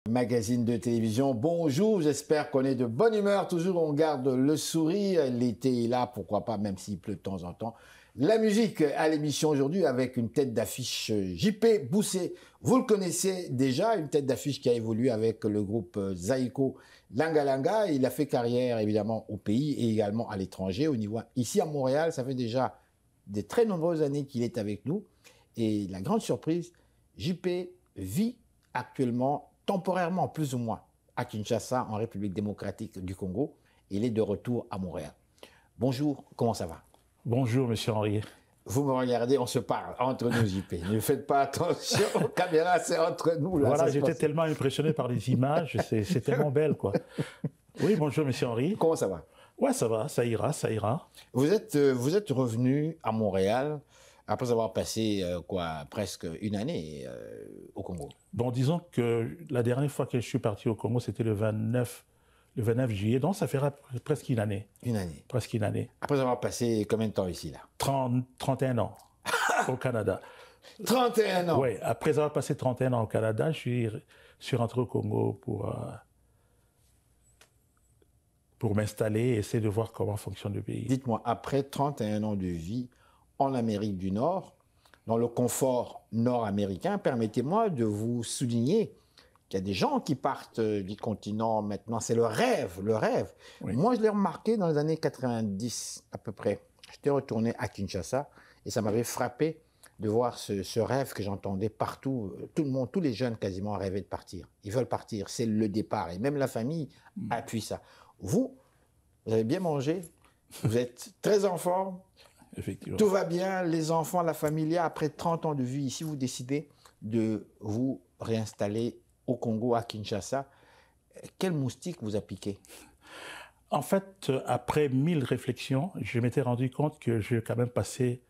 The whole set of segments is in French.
Magazine de télévision, bonjour, j'espère qu'on est de bonne humeur, toujours on garde le sourire, l'été est là, pourquoi pas, même s'il pleut de temps en temps. La musique à l'émission aujourd'hui avec une tête d'affiche JP Boussé, vous le connaissez déjà, une tête d'affiche qui a évolué avec le groupe Zaïko Langa Langa, il a fait carrière évidemment au pays et également à l'étranger, au niveau ici à Montréal, ça fait déjà de très nombreuses années qu'il est avec nous et la grande surprise, JP vit actuellement temporairement, plus ou moins, à Kinshasa, en République démocratique du Congo. Il est de retour à Montréal. Bonjour, comment ça va? Bonjour, monsieur Henri. Vous me regardez, on se parle entre nous, JP. Ne faites pas attention aux caméras, c'est entre nous. Là, voilà, j'étais tellement impressionné par les images, c'est tellement belle, quoi. Oui, bonjour, monsieur Henri. Comment ça va? Ouais, ça va, ça ira, ça ira. Vous êtes revenu à Montréal après avoir passé presque une année au Congo. Bon, disons que la dernière fois que je suis parti au Congo, c'était le 29 juillet, donc ça fera presque une année. Une année. Presque une année. Après avoir passé combien de temps ici, là? 31 ans au Canada. 31 ans? Oui, après avoir passé 31 ans au Canada, je suis rentré au Congo pour m'installer et essayer de voir comment fonctionne le pays. Dites-moi, après 31 ans de vie en Amérique du Nord, dans le confort nord-américain, permettez-moi de vous souligner qu'il y a des gens qui partent du continent maintenant. C'est le rêve, le rêve. Oui. Moi, je l'ai remarqué dans les années 90 à peu près. J'étais retourné à Kinshasa et ça m'avait frappé de voir ce rêve que j'entendais partout. Tout le monde, tous les jeunes quasiment rêvaient de partir. Ils veulent partir, c'est le départ. Et même la famille appuie ça. Vous avez bien mangé, vous êtes très en forme. Effectivement. Tout va bien, les enfants, la famille, après 30 ans de vie ici, vous décidez de vous réinstaller au Congo, à Kinshasa. Quel moustique vous a piqué? En fait, après 1000 réflexions, je m'étais rendu compte que j'ai quand même passé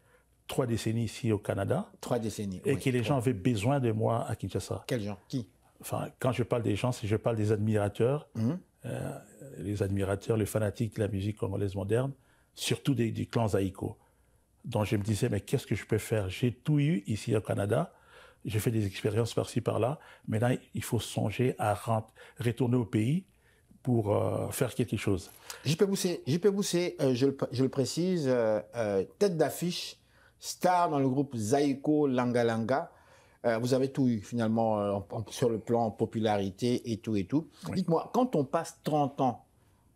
3 décennies ici au Canada. 3 décennies, et oui, que les gens avaient besoin de moi à Kinshasa. Quels gens? Qui? Enfin, quand je parle des gens, je parle des admirateurs, les admirateurs, les fanatiques de la musique congolaise moderne, surtout du clan Zaïko. Donc je me disais, mais qu'est-ce que je peux faire? J'ai tout eu ici au Canada, j'ai fait des expériences par-ci, par-là. Maintenant, il faut songer à retourner au pays pour faire quelque chose. JP Boussé, je le précise, tête d'affiche, star dans le groupe Zaïko Langa Langa. Vous avez tout eu finalement sur le plan popularité et tout et tout. Oui. Dites-moi, quand on passe 30 ans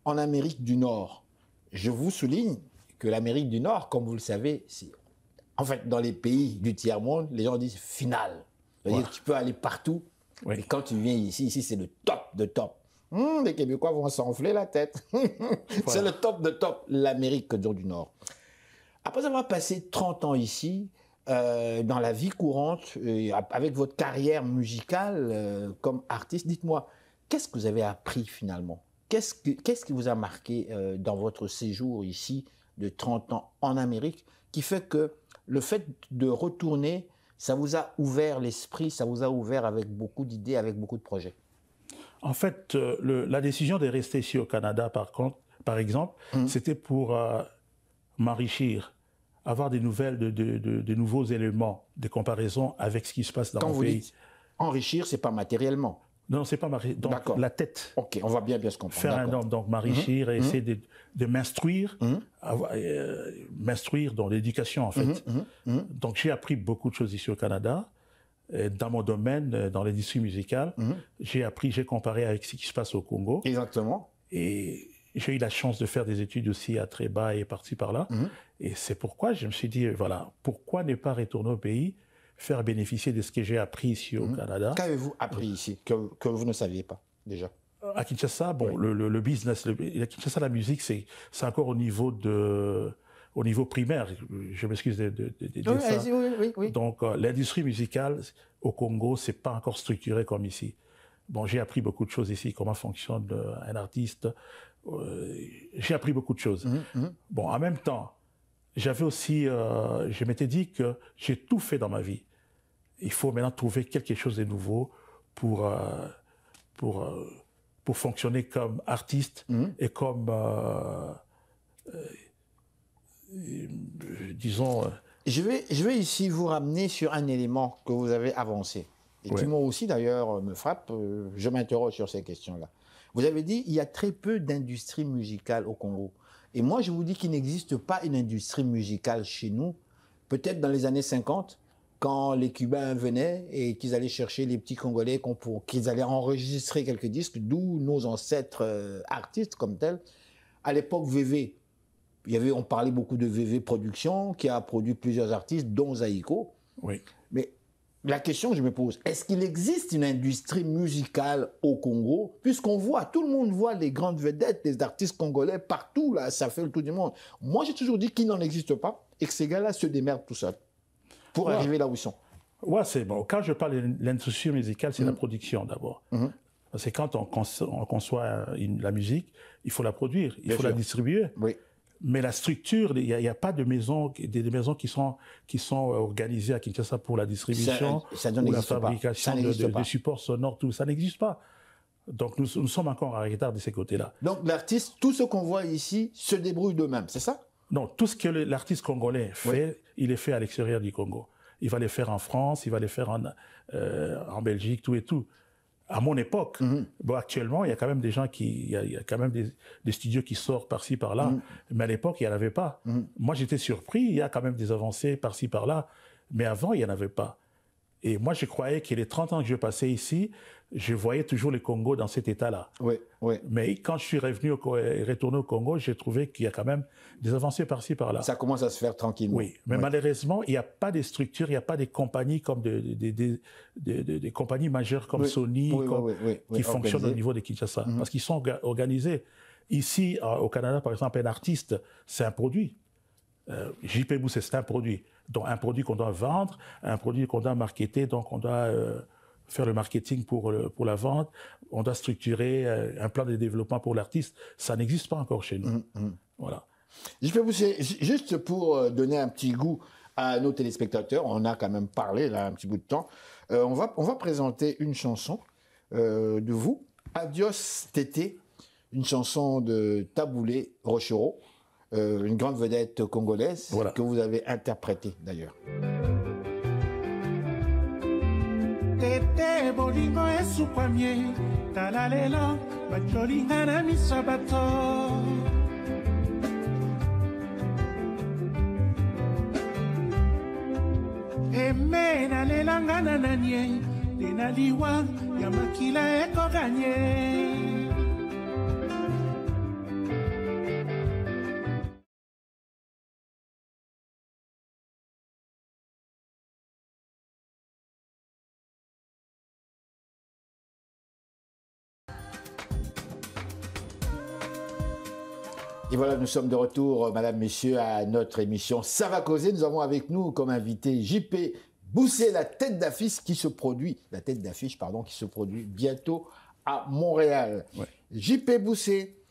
en Amérique du Nord, je vous souligne que l'Amérique du Nord, comme vous le savez, c'est en fait dans les pays du tiers-monde, les gens disent final. C'est-à-dire que tu peux aller partout, mais quand tu viens ici c'est le top de top. Les Québécois vont s'enfler la tête. C'est le top de top, l'Amérique du Nord. Après avoir passé 30 ans ici, dans la vie courante, avec votre carrière musicale comme artiste, dites-moi, qu'est-ce que vous avez appris finalement? Qu'est-ce qui vous a marqué dans votre séjour ici de 30 ans en Amérique, qui fait que le fait de retourner, ça vous a ouvert l'esprit, ça vous a ouvert avec beaucoup d'idées, avec beaucoup de projets? En fait, la décision de rester ici au Canada, par exemple, c'était pour m'enrichir, avoir des nouvelles, de nouveaux éléments de comparaison avec ce qui se passe dans mon pays. Dites enrichir, c'est pas matériellement. Non, c'est pas donc la tête. Ok, on va bien se comprendre. Faire un homme, donc m'enrichir et essayer de m'instruire, m'instruire dans l'éducation en fait. Donc j'ai appris beaucoup de choses ici au Canada. Dans mon domaine, dans l'industrie musicale, j'ai comparé avec ce qui se passe au Congo. Exactement. Et j'ai eu la chance de faire des études aussi à Tréba et par-ci par-là. Et c'est pourquoi je me suis dit, voilà, pourquoi ne pas retourner au pays, faire bénéficier de ce que j'ai appris ici au Canada. Qu'avez-vous appris ici que vous ne saviez pas déjà? À Kinshasa, bon, le business, à Kinshasa, la musique, c'est encore au niveau primaire. Je m'excuse de dire ça. Oui. Donc, l'industrie musicale au Congo, c'est pas encore structuré comme ici. Bon, j'ai appris beaucoup de choses ici, comment fonctionne un artiste. J'ai appris beaucoup de choses. Bon, en même temps, j'avais aussi, je m'étais dit que j'ai tout fait dans ma vie. Il faut maintenant trouver quelque chose de nouveau pour fonctionner comme artiste et comme, disons... Je vais ici vous ramener sur un élément que vous avez avancé. et qui moi aussi d'ailleurs me frappe, je m'interroge sur ces questions-là. Vous avez dit qu'il y a très peu d'industrie musicale au Congo. Et moi, je vous dis qu'il n'existe pas une industrie musicale chez nous. Peut-être dans les années 50, quand les Cubains venaient et qu'ils allaient chercher les petits Congolais, qu'ils allaient enregistrer quelques disques, d'où nos ancêtres artistes comme tels. À l'époque, VV, on parlait beaucoup de VV Production, qui a produit plusieurs artistes, dont Zaïko. Oui. Mais la question que je me pose, est-ce qu'il existe une industrie musicale au Congo? Puisqu'on voit, tout le monde voit les grandes vedettes, les artistes congolais partout, là, ça fait le tour du monde. Moi, j'ai toujours dit qu'il n'en existe pas et que ces gars-là se démerdent tout seuls pour arriver là où ils sont. Ouais, c'est bon. Quand je parle de l'industrie musicale, c'est la production d'abord. Parce que quand on conçoit la musique, il faut la produire, il faut la distribuer. Oui. Mais la structure, il n'y a pas de maisons, des maisons qui sont organisées à Kinshasa pour la distribution, ou la fabrication de supports sonores, tout ça n'existe pas. Donc nous sommes encore en retard de ces côtés-là. Donc l'artiste, tout ce qu'on voit ici, se débrouille d'eux-mêmes, c'est ça? Non, tout ce que l'artiste congolais fait, il est fait à l'extérieur du Congo. Il va les faire en France, il va les faire en Belgique, tout et tout. À mon époque, bon, actuellement, il y a quand même des gens il y a quand même des studios qui sortent par-ci, par-là, mais à l'époque, il n'y en avait pas. Moi, j'étais surpris, il y a quand même des avancées par-ci, par-là, mais avant, il n'y en avait pas. Et moi, je croyais que les 30 ans que je passais ici, je voyais toujours le Congo dans cet état-là. Oui, oui. Mais quand je suis retourné au Congo, j'ai trouvé qu'il y a quand même des avancées par-ci, par-là. Ça commence à se faire tranquillement. Oui, mais malheureusement, il n'y a pas de structures, il n'y a pas des compagnies comme des compagnies majeures comme Sony, qui fonctionnent au niveau de Kinshasa. Parce qu'ils sont organisés. Ici, au Canada, par exemple, un artiste, c'est un produit. JP Boussé, c'est un produit. Donc un produit qu'on doit vendre, un produit qu'on doit marketer, donc on doit faire le marketing pour la vente, on doit structurer un plan de développement pour l'artiste. Ça n'existe pas encore chez nous. Voilà. JP Boussé, juste pour donner un petit goût à nos téléspectateurs, on a quand même parlé là un petit bout de temps, on va présenter une chanson de vous, Adios Tété, une chanson de Taboulé Rochereau, une grande vedette congolaise que vous avez interprétée d'ailleurs. Tété bolingo esukwamie talalelo bajolingana na misabato eme nalelanga na nanie denaliwa ya makila ekoganye. Et voilà, nous sommes de retour, madame, messieurs, à notre émission Ça va causer. Nous avons avec nous comme invité JP Boussé, la tête d'affiche qui se produit bientôt à Montréal. Ouais. JP Boussé,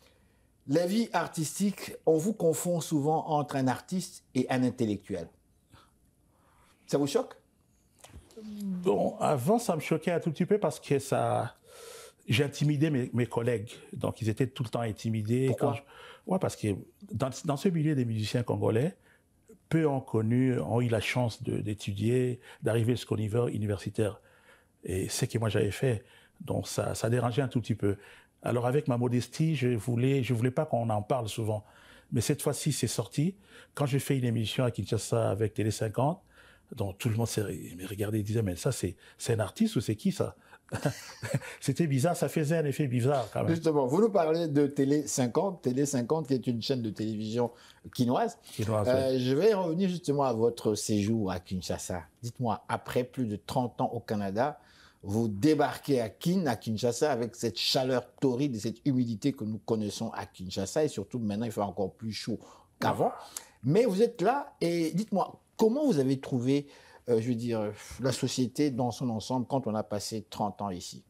la vie artistique, on vous confond souvent entre un artiste et un intellectuel. Ça vous choque? Bon, avant, ça me choquait un tout petit peu parce que j'intimidais mes collègues. Donc, ils étaient tout le temps intimidés. Pourquoi? Ouais, parce que dans ce milieu des musiciens congolais, peu ont eu la chance d'étudier, d'arriver jusqu'au niveau universitaire. Et c'est ce que moi j'avais fait. Donc, ça dérangeait un tout petit peu. Alors, avec ma modestie, je voulais pas qu'on en parle souvent. Mais cette fois-ci, c'est sorti. Quand j'ai fait une émission à Kinshasa avec Télé 50, donc tout le monde me regardait et disait, mais ça, c'est un artiste ou c'est qui ça? C'était bizarre, ça faisait un effet bizarre quand même. Justement, vous nous parlez de Télé 50 qui est une chaîne de télévision quinoise. Oui. Je vais revenir justement à votre séjour à Kinshasa. Dites-moi, après plus de 30 ans au Canada, vous débarquez à Kinshasa avec cette chaleur torride et cette humidité que nous connaissons à Kinshasa, et surtout maintenant il fait encore plus chaud qu'avant. Mais vous êtes là et dites-moi, comment vous avez trouvé la société dans son ensemble quand on a passé 30 ans ici?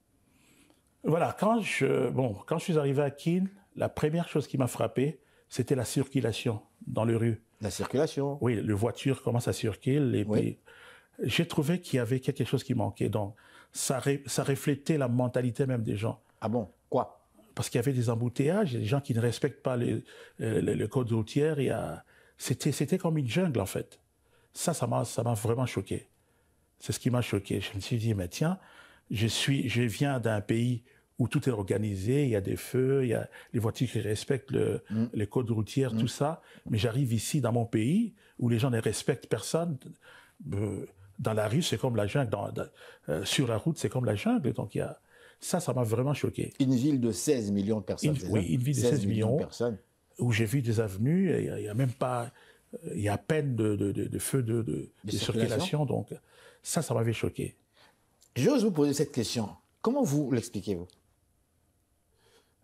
Voilà, quand je suis arrivé à Kin, la première chose qui m'a frappé, c'était la circulation dans les rues. La circulation? Oui, les voitures commencent à circuler. Et puis, j'ai trouvé qu'il y avait quelque chose qui manquait. Donc, ça reflétait la mentalité même des gens. Ah bon? Quoi? Parce qu'il y avait des embouteillages, il y a des gens qui ne respectent pas le code routier. C'était comme une jungle, en fait. Ça m'a vraiment choqué. C'est ce qui m'a choqué. Je me suis dit, mais tiens, je viens d'un pays où tout est organisé, il y a des feux, il y a les voitures qui respectent les codes routiers, tout ça. Mais j'arrive ici dans mon pays où les gens ne respectent personne. Dans la rue, c'est comme la jungle. Sur la route, c'est comme la jungle. Donc ça m'a vraiment choqué. Une ville de 16 millions de personnes. Oui, une ville de 16 millions de personnes. Où j'ai vu des avenues, il y a même pas, il y a à peine de feux de circulation. Donc ça m'avait choqué. J'ose vous poser cette question. Comment vous l'expliquez-vous?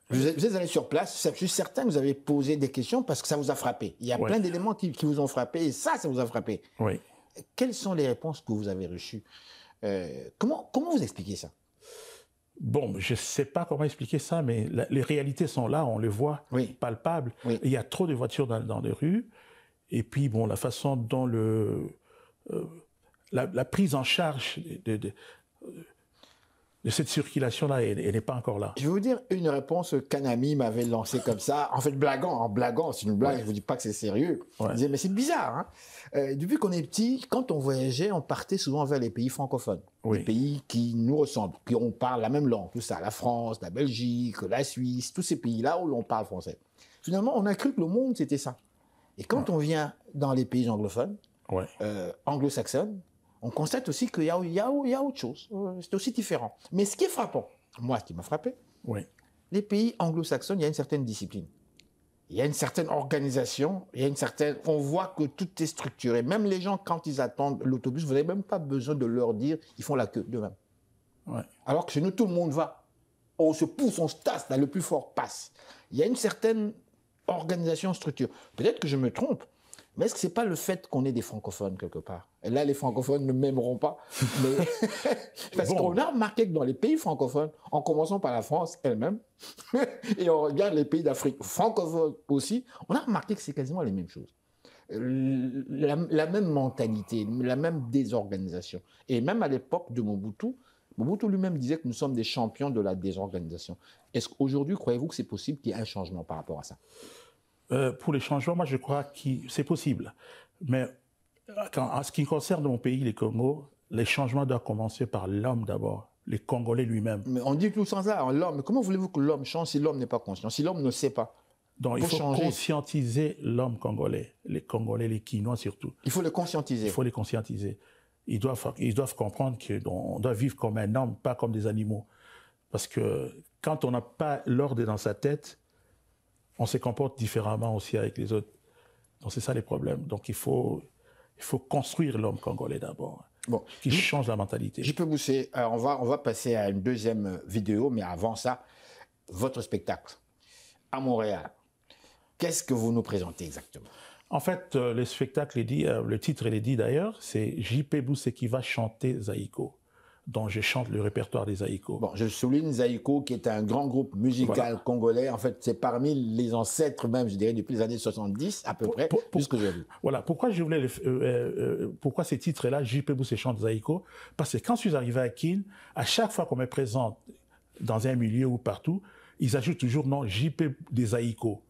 Vous êtes allé sur place, je suis certain que vous avez posé des questions parce que ça vous a frappé. Il y a plein d'éléments qui vous ont frappé et ça vous a frappé. Oui. Quelles sont les réponses que vous avez reçues? Comment vous expliquez ça? Bon, je ne sais pas comment expliquer ça, mais les réalités sont là, on les voit, palpables. Oui. Il y a trop de voitures dans les rues. Et puis, bon, la façon dont la prise en charge de cette circulation-là, elle n'est pas encore là. Je vais vous dire une réponse qu'un ami m'avait lancée comme ça, en fait en blaguant, c'est une blague, je ne vous dis pas que c'est sérieux. Il disait, mais c'est bizarre, hein? Depuis qu'on est petit, quand on voyageait, on partait souvent vers les pays francophones, les pays qui nous ressemblent, qui on parle la même langue, tout ça, la France, la Belgique, la Suisse, tous ces pays-là où l'on parle français. Finalement, on a cru que le monde, c'était ça. Et quand on vient dans les pays anglophones, anglo-saxons, on constate aussi qu'il y a autre chose. C'est aussi différent. Mais ce qui est frappant, moi, ce qui m'a frappé, les pays anglo-saxons, il y a une certaine discipline. Il y a une certaine organisation, on voit que tout est structuré. Même les gens, quand ils attendent l'autobus, vous n'avez même pas besoin de leur dire, ils font la queue d'eux-mêmes. Alors que chez nous, tout le monde va. On se pousse, on se tasse, là, le plus fort passe. Il y a une certaine organisation, structure. Peut-être que je me trompe, mais est-ce que ce n'est pas le fait qu'on ait des francophones quelque part? Et là, les francophones ne m'aimeront pas. Mais parce qu'on a remarqué que dans les pays francophones, en commençant par la France elle-même, et on regarde les pays d'Afrique francophones aussi, on a remarqué que c'est quasiment les mêmes choses. La même mentalité, la même désorganisation. Et même à l'époque de Mobutu lui-même disait que nous sommes des champions de la désorganisation. Est-ce qu'aujourd'hui, croyez-vous que c'est possible qu'il y ait un changement par rapport à ça? Pour les changements, moi je crois que c'est possible. Mais en ce qui concerne mon pays, les Congos, les changements doivent commencer par l'homme d'abord, les Congolais lui-même. Mais on dit tout sans ça, l'homme. Mais comment voulez-vous que l'homme change si l'homme n'est pas conscient, si l'homme ne sait pas? Donc il faut conscientiser l'homme congolais, les Congolais, les Quinois surtout. Il faut les conscientiser. Il faut les conscientiser. Ils doivent comprendre qu'on doit vivre comme un homme, pas comme des animaux. Parce que quand on n'a pas l'ordre dans sa tête, on se comporte différemment aussi avec les autres. Donc c'est ça les problèmes. Donc il faut construire l'homme congolais d'abord, qui change la mentalité. Je peux pousser. On va passer à une deuxième vidéo, mais avant ça, votre spectacle à Montréal. Qu'est-ce que vous nous présentez exactement? En fait, le spectacle, le titre, il est dit d'ailleurs, c'est J.P. Boussé qui va chanter Zaïko, dont je chante le répertoire des Zaïko. Bon, je souligne Zaïko, qui est un grand groupe musical congolais. En fait, c'est parmi les ancêtres même, je dirais, depuis les années 70 à peu près, puisque j'ai vu. Voilà, pourquoi je voulais pourquoi ces titres-là, J.P. Boussé chante Zaïko? Parce que quand je suis arrivé à Kin, à chaque fois qu'on me présente dans un milieu ou partout, ils ajoutent toujours non J.P. des Zaïko.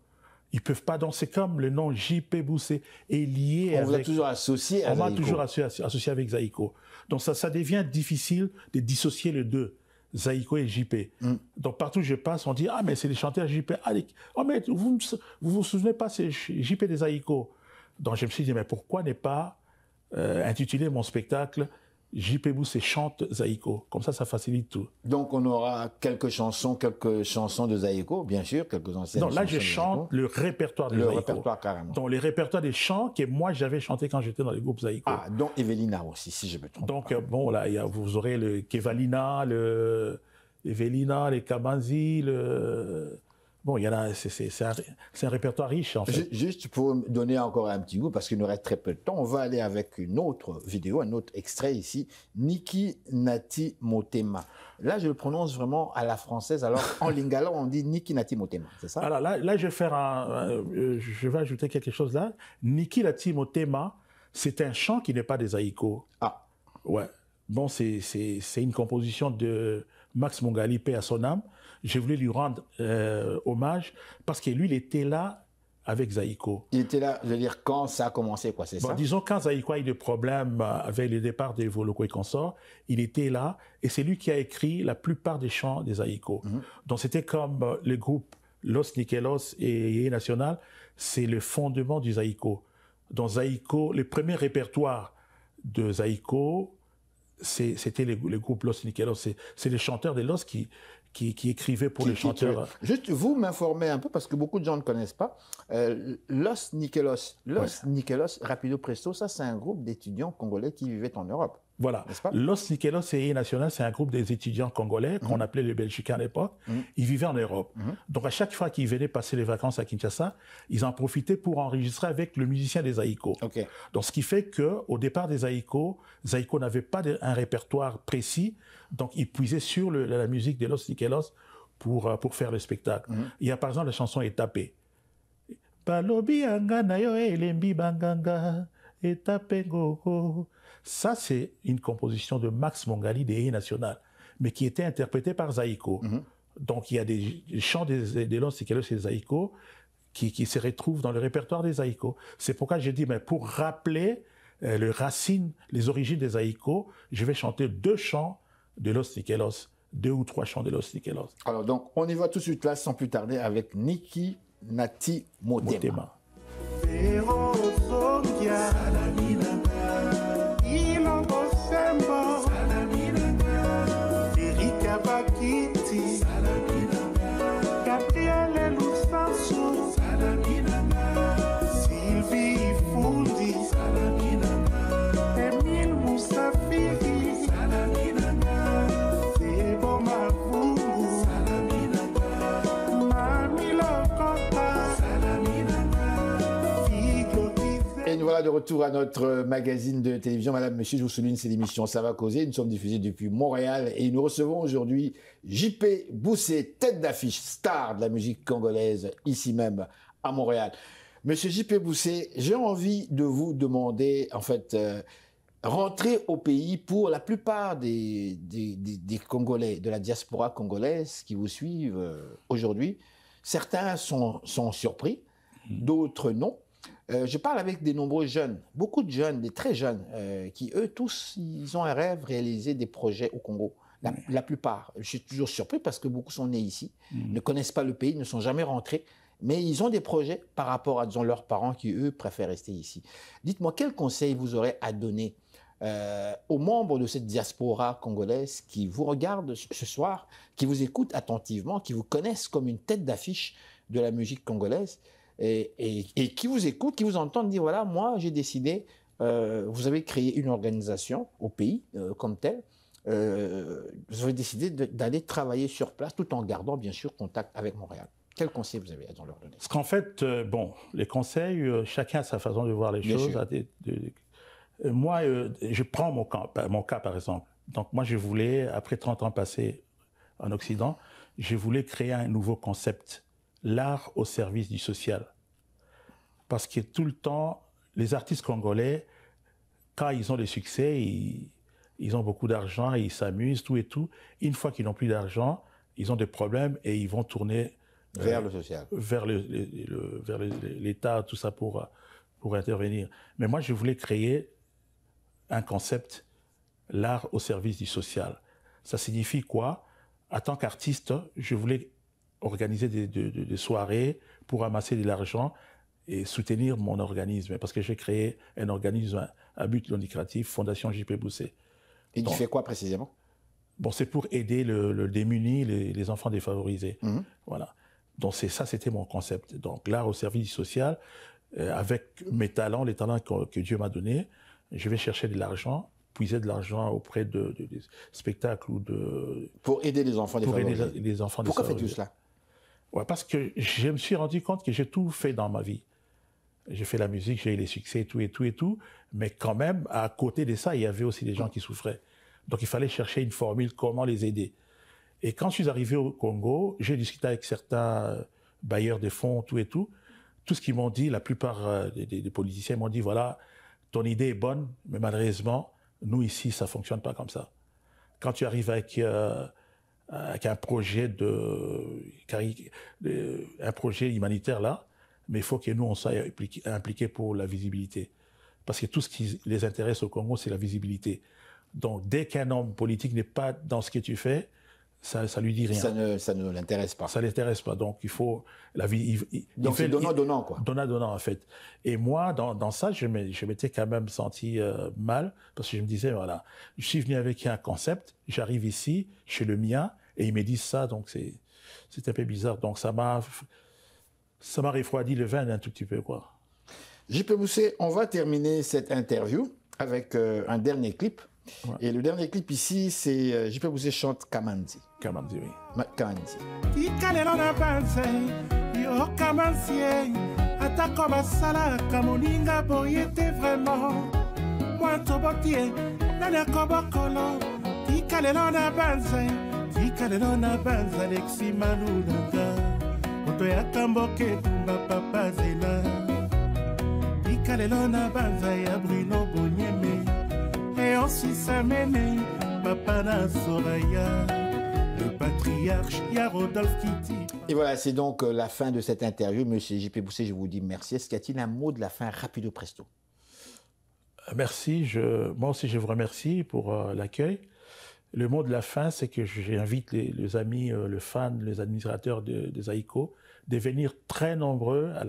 Ils peuvent pas, donc c'est comme le nom J.P. Boussé est lié avec... On l'a toujours associé à Zaïko. On m'a toujours associé avec Zaïko. Donc ça devient difficile de dissocier les deux, Zaïko et J.P. Donc partout où je passe, on dit « Ah, mais c'est les chanteurs J.P. Ah, oh, mais vous vous souvenez pas, c'est J.P. des Zaïko ». Donc je me suis dit « Mais pourquoi ne pas intituler mon spectacle « J.P. Boussé chante Zaïko ». Comme ça facilite tout. Donc on aura quelques chansons de Zaïko, bien sûr, quelques anciennes chansons. Donc là, je chante le répertoire de Zaïko. Le répertoire, carrément. Donc les répertoires des chants que moi, j'avais chanté quand j'étais dans les groupes Zaïko. Ah, dont Evelina aussi, si je me trompe. Donc, bon, là, vous aurez le Kevalina, Evelina, les Kabanzi, Bon, il y en a, c'est un répertoire riche, en fait. Juste pour me donner encore un petit goût, parce qu'il nous reste très peu de temps, on va aller avec une autre vidéo, un autre extrait ici, Niki Nati Motema. Là, je le prononce vraiment à la française, alors en lingala, on dit Niki Nati Motema, c'est ça? Alors là, je vais ajouter quelque chose là. Niki Nati Motema, c'est un chant qui n'est pas des Zaïko. Ah. Ouais. Bon, c'est une composition de Max Mongali, paix à son âme. J'ai voulu lui rendre hommage parce que lui, il était là avec Zaïko. Il était là, je veux dire, quand ça a commencé, quoi, c'est ça? Disons, quand Zaïko a eu des problèmes avec le départ des Voloko et consorts, il était là, et c'est lui qui a écrit la plupart des chants des Zaïko. Donc c'était comme le groupe Los Nikelos et Yeye National, c'est le fondement du Zaïko. Dans Zaïko, le premier répertoire de Zaïko, c'était le groupe Los Nikelos. C'est les chanteurs de Los qui écrivaient pour les chanteurs. Juste, vous m'informez un peu, parce que beaucoup de gens ne connaissent pas. Los Nikelos. Los Nikelos, Rapido Presto, ça c'est un groupe d'étudiants congolais qui vivaient en Europe. Voilà. Los Nikelos et Yeye National, c'est un groupe des étudiants congolais qu'on appelait les Belgicains à l'époque. Ils vivaient en Europe. Donc à chaque fois qu'ils venaient passer les vacances à Kinshasa, ils en profitaient pour enregistrer avec le musicien des Zaïko. Donc ce qui fait qu'au départ des Zaïko n'avait pas un répertoire précis, donc ils puisaient sur la musique de Los Nikelos pour faire le spectacle. Il y a par exemple la chanson Etapé. Balobi anga na yo elembi banganga Etapé gogo. Ça, c'est une composition de Max Mongali des Yeye National, mais qui était interprétée par Zaïko. Donc, il y a des chants des Los Nikelos et des Zaïko qui se retrouvent dans le répertoire des Zaïko. C'est pourquoi j'ai dit, mais pour rappeler les origines des Zaïko, je vais chanter 2 chants de Los Nikelos, 2 ou 3 chants de Los Nikelos. Alors, donc, on y va tout de suite là, sans plus tarder, avec Niki Nati Motema. De retour à notre magazine de télévision. Madame, monsieur, je vous souligne, c'est l'émission Ça va causer. Nous sommes diffusés depuis Montréal et nous recevons aujourd'hui JP Boussé, tête d'affiche, star de la musique congolaise, ici même à Montréal. Monsieur JP Boussé, j'ai envie de vous demander, en fait, rentrer au pays pour la plupart des Congolais, de la diaspora congolaise qui vous suivent aujourd'hui. Certains sont surpris, d'autres non. Je parle avec de nombreux jeunes, beaucoup de jeunes, des très jeunes, qui eux tous, ils ont un rêve, réaliser des projets au Congo. La plupart. Je suis toujours surpris parce que beaucoup sont nés ici, ne connaissent pas le pays, ne sont jamais rentrés, mais ils ont des projets par rapport à, disons, leurs parents qui, eux, préfèrent rester ici. Dites-moi, quel conseil vous aurez à donner aux membres de cette diaspora congolaise qui vous regardent ce soir, qui vous écoutent attentivement, qui vous connaissent comme une tête d'affiche de la musique congolaise, et qui vous écoutent, qui vous entendent dire, voilà, moi j'ai décidé, vous avez créé une organisation au pays comme telle, vous avez décidé d'aller travailler sur place tout en gardant bien sûr contact avec Montréal. Quel conseil vous avez à leur donner? Parce qu'en fait, bon, les conseils, chacun a sa façon de voir les choses. Moi, je prends mon cas par exemple. Donc moi je voulais, après 30 ans passés en Occident, je voulais créer un nouveau concept. L'art au service du social. Parce que tout le temps, les artistes congolais, quand ils ont des succès, ils ont beaucoup d'argent, ils s'amusent, tout et tout. Une fois qu'ils n'ont plus d'argent, ils ont des problèmes et ils vont tourner vers le social, vers l'État, tout ça pour intervenir. Mais moi, je voulais créer un concept, l'art au service du social. Ça signifie quoi? En tant qu'artiste, je voulais organiser des soirées pour amasser de l'argent et soutenir mon organisme. Parce que j'ai créé un organisme à but non lucratif, Fondation JP Boussé. Et tu fais quoi précisément? Bon, c'est pour aider le démuni, les enfants défavorisés. Voilà. Donc ça, c'était mon concept. Donc l'art au service social, avec mes talents, les talents que Dieu m'a donnés, je vais chercher de l'argent, puiser de l'argent auprès des spectacles ou de... Pour aider les enfants défavorisés. Pour aider les enfants Pourquoi défavorisés. fais-tu cela? Ouais, parce que je me suis rendu compte que j'ai tout fait dans ma vie. J'ai fait la musique, j'ai eu les succès, tout et tout et tout. Mais quand même, à côté de ça, il y avait aussi des gens qui souffraient. Donc il fallait chercher une formule, comment les aider. Et quand je suis arrivé au Congo, j'ai discuté avec certains bailleurs de fonds, tout et tout. Tout ce qu'ils m'ont dit, la plupart des politiciens m'ont dit, voilà, ton idée est bonne, mais malheureusement, nous ici, ça ne fonctionne pas comme ça. Quand tu arrives avec un projet un projet humanitaire là, mais il faut que nous, on soit impliqués pour la visibilité. Parce que tout ce qui les intéresse au Congo, c'est la visibilité. Donc, dès qu'un homme politique n'est pas dans ce que tu fais, ça lui dit rien. Ça ne l'intéresse pas. Ça ne l'intéresse pas. Donc, il faut... Donc, c'est donnant-donnant, quoi. Donnant-donnant, en fait. Et moi, dans ça, je m'étais quand même senti mal, parce que je me disais, voilà, je suis venu avec un concept, j'arrive ici, chez le mien, et ils me disent ça, donc c'est un peu bizarre. Donc, ça m'a refroidi le vin un tout petit peu, quoi. JP Boussé, on va terminer cette interview avec un dernier clip. Ouais. Et le dernier clip ici, c'est JP Boussé chante Kamanzi. Kamanzi, oui. Kamanzi. Et aussi s'amène Papa na Soraya, le patriarche, il y a Rodolphe Kitty. Et voilà, c'est donc la fin de cette interview. Monsieur JP Boussé, je vous dis merci. Est-ce qu'il y a-t-il un mot de la fin rapido presto? Merci. Moi aussi, je vous remercie pour l'accueil. Le mot de la fin, c'est que j'invite les amis, les fans, les administrateurs de Zaïko de venir très nombreux à la